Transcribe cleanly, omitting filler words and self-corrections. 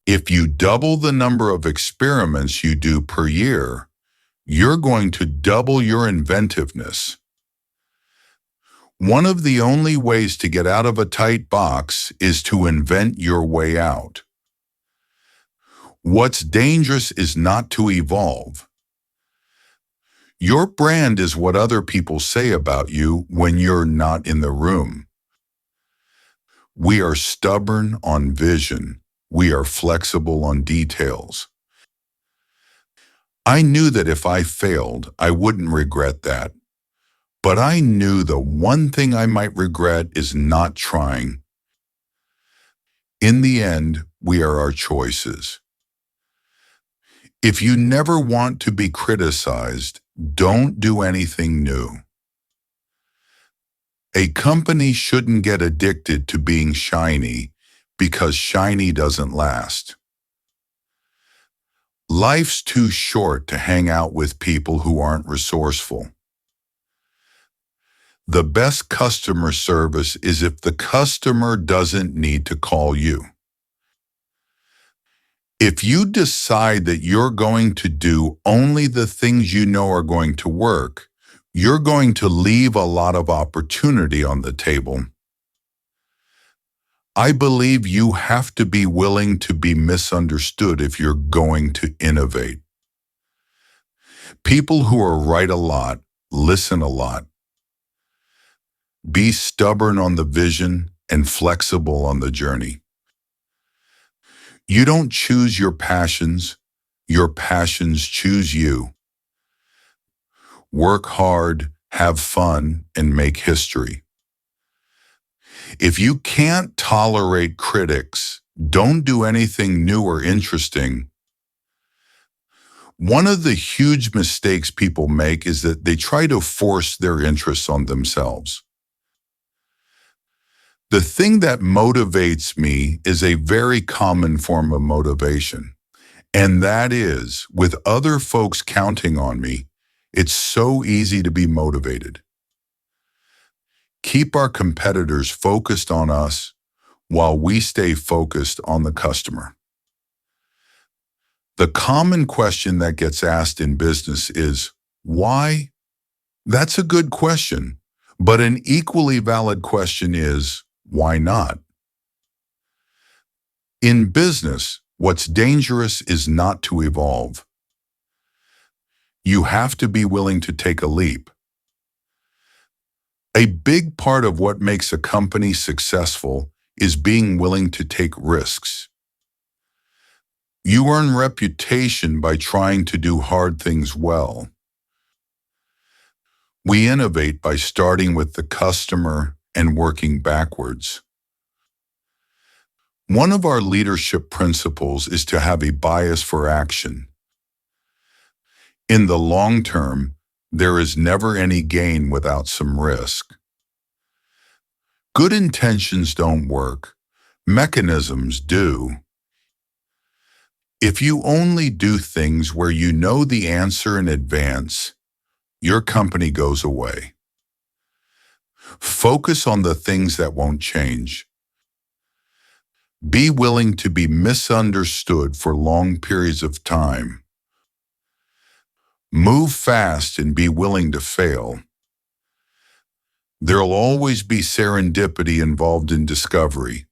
If you double the number of experiments you do per year, you're going to double your inventiveness. One of the only ways to get out of a tight box is to invent your way out. What's dangerous is not to evolve. Your brand is what other people say about you when you're not in the room. We are stubborn on vision. We are flexible on details. I knew that if I failed, I wouldn't regret that. But I knew the one thing I might regret is not trying. In the end, we are our choices. If you never want to be criticized, don't do anything new. A company shouldn't get addicted to being shiny because shiny doesn't last. Life's too short to hang out with people who aren't resourceful. The best customer service is if the customer doesn't need to call you. If you decide that you're going to do only the things you know are going to work, you're going to leave a lot of opportunity on the table. I believe you have to be willing to be misunderstood if you're going to innovate. People who are right a lot, listen a lot. Be stubborn on the vision and flexible on the journey. You don't choose your passions choose you. Work hard, have fun, and make history. If you can't tolerate critics, don't do anything new or interesting. One of the huge mistakes people make is that they try to force their interests on themselves. The thing that motivates me is a very common form of motivation, and that is, with other folks counting on me, it's so easy to be motivated. Keep our competitors focused on us while we stay focused on the customer. The common question that gets asked in business is, why? That's a good question, but an equally valid question is, why not? In business, what's dangerous is not to evolve. You have to be willing to take a leap. A big part of what makes a company successful is being willing to take risks. You earn reputation by trying to do hard things well. We innovate by starting with the customer and working backwards. One of our leadership principles is to have a bias for action. In the long term, there is never any gain without some risk. Good intentions don't work. Mechanisms do. If you only do things where you know the answer in advance, your company goes away. Focus on the things that won't change. Be willing to be misunderstood for long periods of time. Move fast and be willing to fail. There'll always be serendipity involved in discovery.